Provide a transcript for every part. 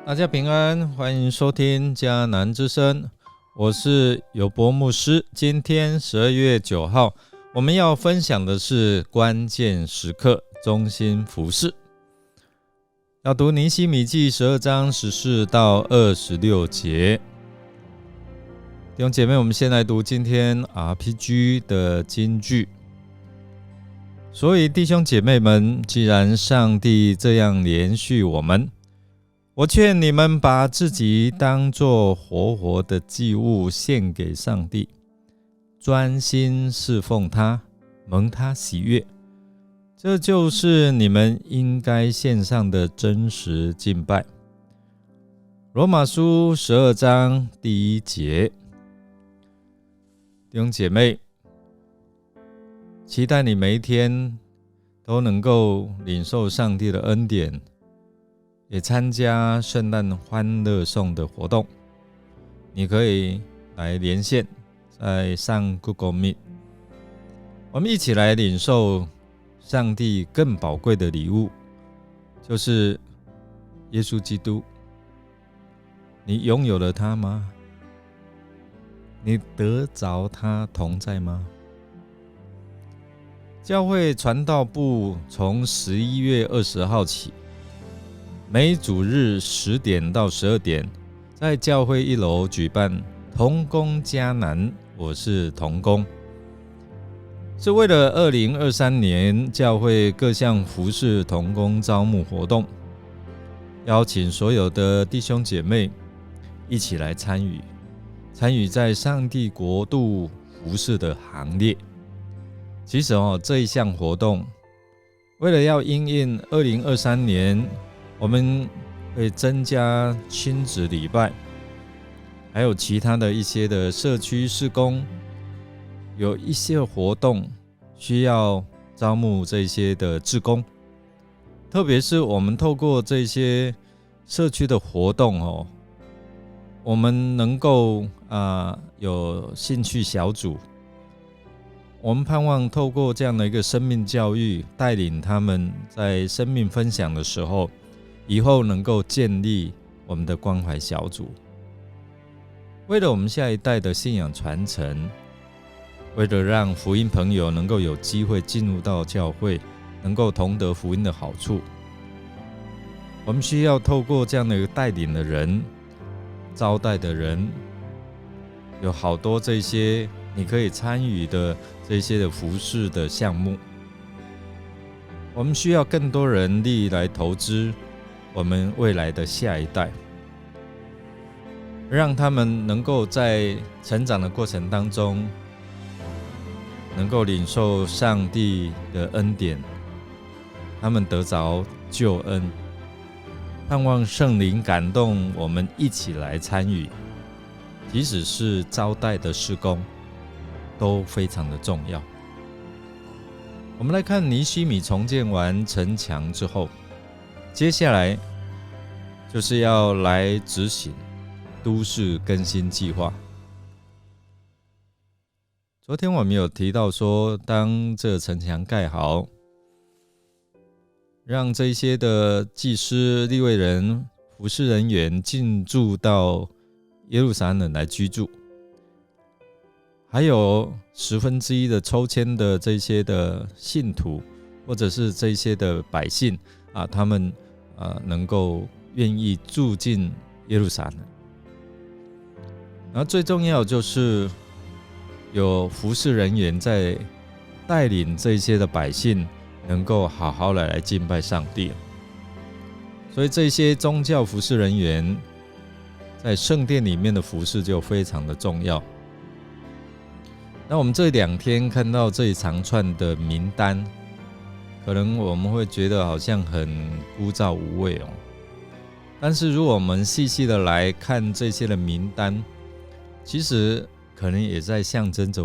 大家平安，欢迎收听迦南之声，我是尤伯牧师。今天12月9号，我们要分享的是关键时刻中心服事，要读尼希米记12章14到26节。弟兄姐妹，我们先来读今天 RPG 的金句。所以弟兄姐妹们，既然上帝这样连续我们，我劝你们把自己当作活活的祭物献给上帝，专心侍奉他，蒙他喜悦，这就是你们应该献上的真实敬拜。罗马书12章第1节。弟兄姐妹，期待你每一天都能够领受上帝的恩典，也参加圣诞欢乐颂的活动。你可以来连线，再上 Google Meet， 我们一起来领受上帝更宝贵的礼物，就是耶稣基督。你拥有了他吗？你得着他同在吗？教会传道部从11月20号起，每主日10点到12点，在教会1楼举办同工迦南，我是同工，是为了2023年教会各项服事同工招募活动，邀请所有的弟兄姐妹一起来参与在上帝国度服事的行列。其实这一项活动，为了要因应2023年，我们会增加亲子礼拜，还有其他的一些的社区事工，有一些活动需要招募这些的志工，特别是我们透过这些社区的活动，我们能够有兴趣小组，我们盼望透过这样的一个生命教育，带领他们在生命分享的时候，以后能够建立我们的关怀小组。为了我们下一代的信仰传承，为了让福音朋友能够有机会进入到教会，能够同得福音的好处，我们需要透过这样的一个带领的人，招待的人，有好多这些你可以参与的这些的服事的项目。我们需要更多人力来投资我们未来的下一代，让他们能够在成长的过程当中，能够领受上帝的恩典，他们得着救恩，盼望圣灵感动我们一起来参与，即使是招待的事工都非常的重要。我们来看尼希米重建完城墙之后，接下来就是要来执行都市更新计划。昨天我们有提到说，当这城墙盖好，让这些的祭司、利未人、服事人员进驻到耶路撒冷来居住，还有1/10的抽签的这些的信徒，或者是这些的百姓他们能够愿意住进耶路撒冷。然后最重要就是有服事人员在带领这些的百姓，能够好好的来敬拜上帝。所以这些宗教服事人员在圣殿里面的服事就非常的重要。那我们这2天看到这一长串的名单，可能我们会觉得好像很枯燥无味但是如果我们细细的来看这些的名单，其实可能也在象征着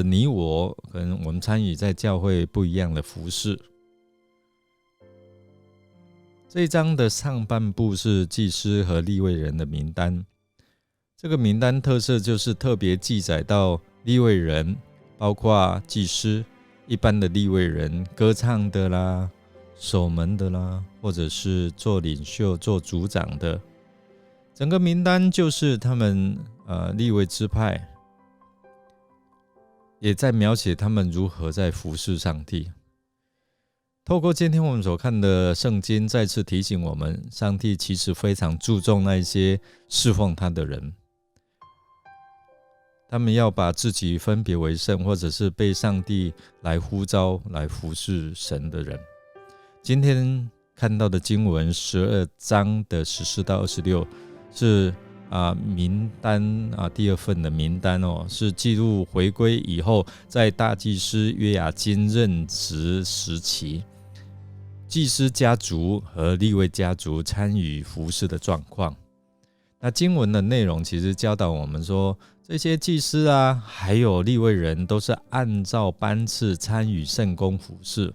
你我，可能我们参与在教会不一样的服事。这一章的上半部是祭司和利未人的名单，这个名单特色就是特别记载到利未人，包括祭司、一般的利未人，歌唱的啦、守门的啦，或者是做领袖、做组长的，整个名单就是他们利未支派，也在描写他们如何在服侍上帝。透过今天我们所看的圣经，再次提醒我们，上帝其实非常注重那些侍奉他的人，他们要把自己分别为圣，或者是被上帝来呼召来服侍神的人。今天看到的经文12章的14到26是名单第二份的名单是记录回归以后，在大祭司约雅斤任职时期，祭司家族和利未家族参与服事的状况。那经文的内容其实教导我们说，这些祭司还有利未人都是按照班次参与圣工服事，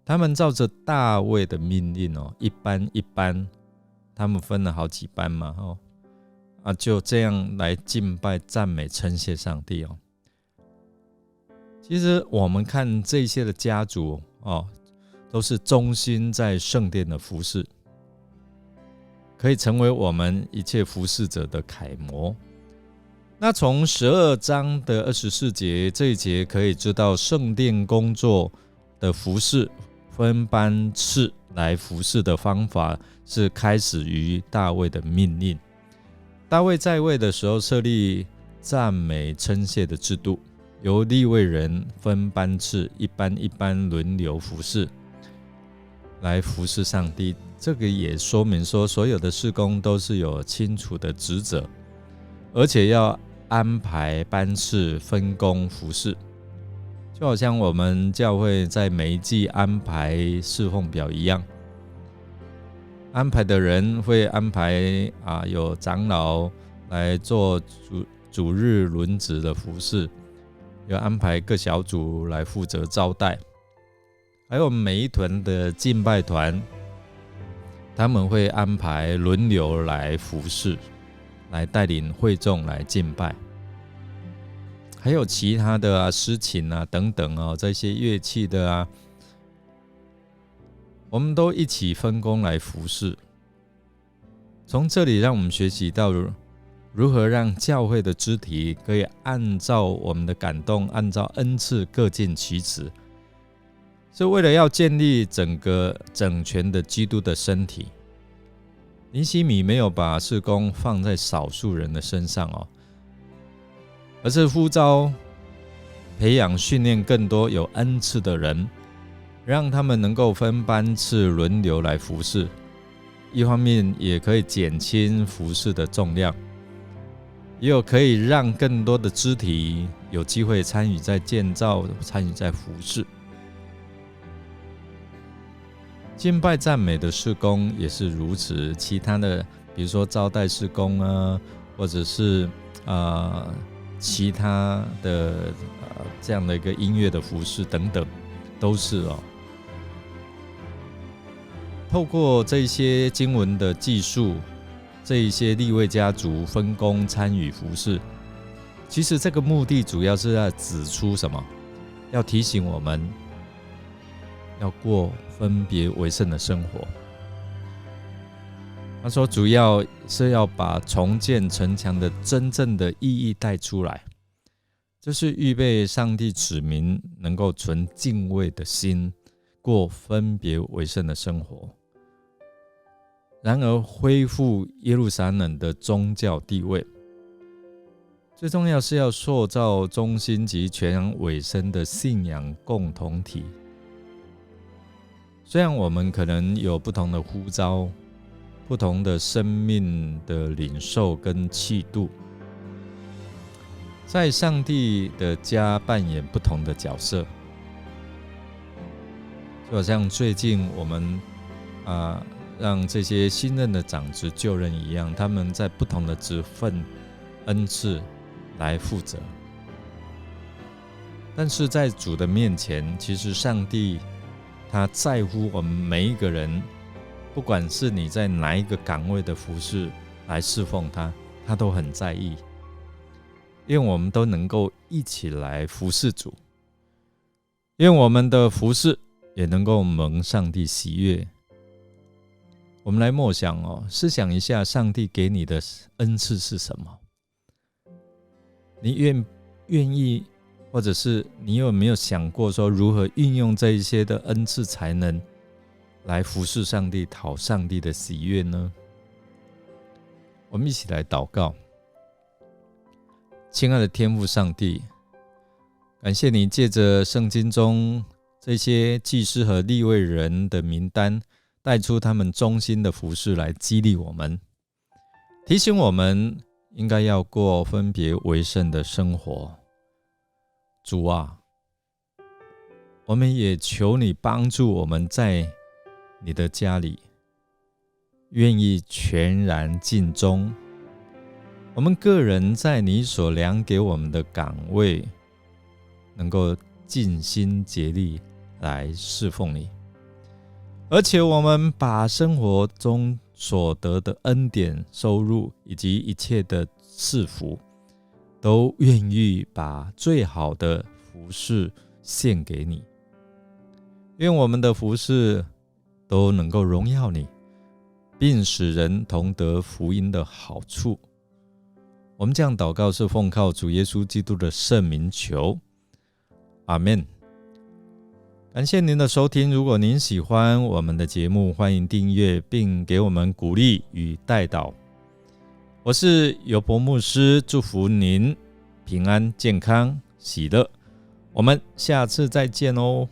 他们照着大卫的命令一班一班，他们分了好几班嘛就这样来敬拜、赞美、称谢上帝其实我们看这些的家族都是忠心在圣殿的服事，可以成为我们一切服事者的楷模。那从12章的24节这一节可以知道，圣殿工作的服事分班次来服事的方法是开始于大卫的命令。大卫在位的时候设立赞美称谢的制度，由利未人分班次，一班一班轮流服事，来服事上帝。这个也说明说，所有的事工都是有清楚的职责，而且要安排班次分工服事，就好像我们教会在每一季安排侍奉表一样。安排的人会安排有长老来做主日轮值的服事，有安排各小组来负责招待，还有每一团的敬拜团，他们会安排轮流来服事，来带领会众来敬拜。还有其他的诗琴等等这些乐器的我们都一起分工来服事。从这里让我们学习到如何让教会的肢体可以按照我们的感动，按照恩赐各尽其职，是为了要建立整个整全的基督的身体。尼希米没有把事工放在少数人的身上而是呼召培养训练更多有恩赐的人，让他们能够分班次轮流来服事，一方面也可以减轻服事的重量，也有可以让更多的肢体有机会参与在建造，参与在服事。敬拜赞美的事工也是如此，其他的比如说招待事工或者是其他的这样的一个音乐的服事等等，都是透过这些经文的记述，这一些利未家族分工参与服事，其实这个目的主要是要指出什么？要提醒我们要过分别为圣的生活。他说主要是要把重建城墙的真正的意义带出来，就是预备上帝子民能够存敬畏的心，过分别为圣的生活。然而恢复耶路撒冷的宗教地位，最重要是要塑造忠心及全然委身的信仰共同体。虽然我们可能有不同的呼召，不同的生命的领受跟气度，在上帝的家扮演不同的角色，就好像最近我们让这些新任的长职就任一样，他们在不同的职分恩赐来负责。但是在主的面前，其实上帝他在乎我们每一个人，不管是你在哪一个岗位的服事来侍奉他，他都很在意，因为我们都能够一起来服事主，因为我们的服事也能够蒙上帝喜悦。我们来默想思想一下，上帝给你的恩赐是什么？你愿意，或者是你有没有想过说如何运用这一些的恩赐才能来服侍上帝，讨上帝的喜悦呢？我们一起来祷告。亲爱的天父上帝，感谢你借着圣经中这些祭司和利未人的名单，带出他们忠心的服事来激励我们，提醒我们应该要过分别为圣的生活。主啊，我们也求你帮助我们在你的家里愿意全然尽忠，我们个人在你所量给我们的岗位能够尽心竭力来侍奉你，而且我们把生活中所得的恩典、收入以及一切的赐福，都愿意把最好的服事献给你。愿我们的服事都能够荣耀你，并使人同得福音的好处。我们这样祷告是奉靠主耶稣基督的圣名求，阿们。感谢您的收听，如果您喜欢我们的节目，欢迎订阅并给我们鼓励与代祷。我是尤伯牧师，祝福您平安、健康、喜乐。我们下次再见哦。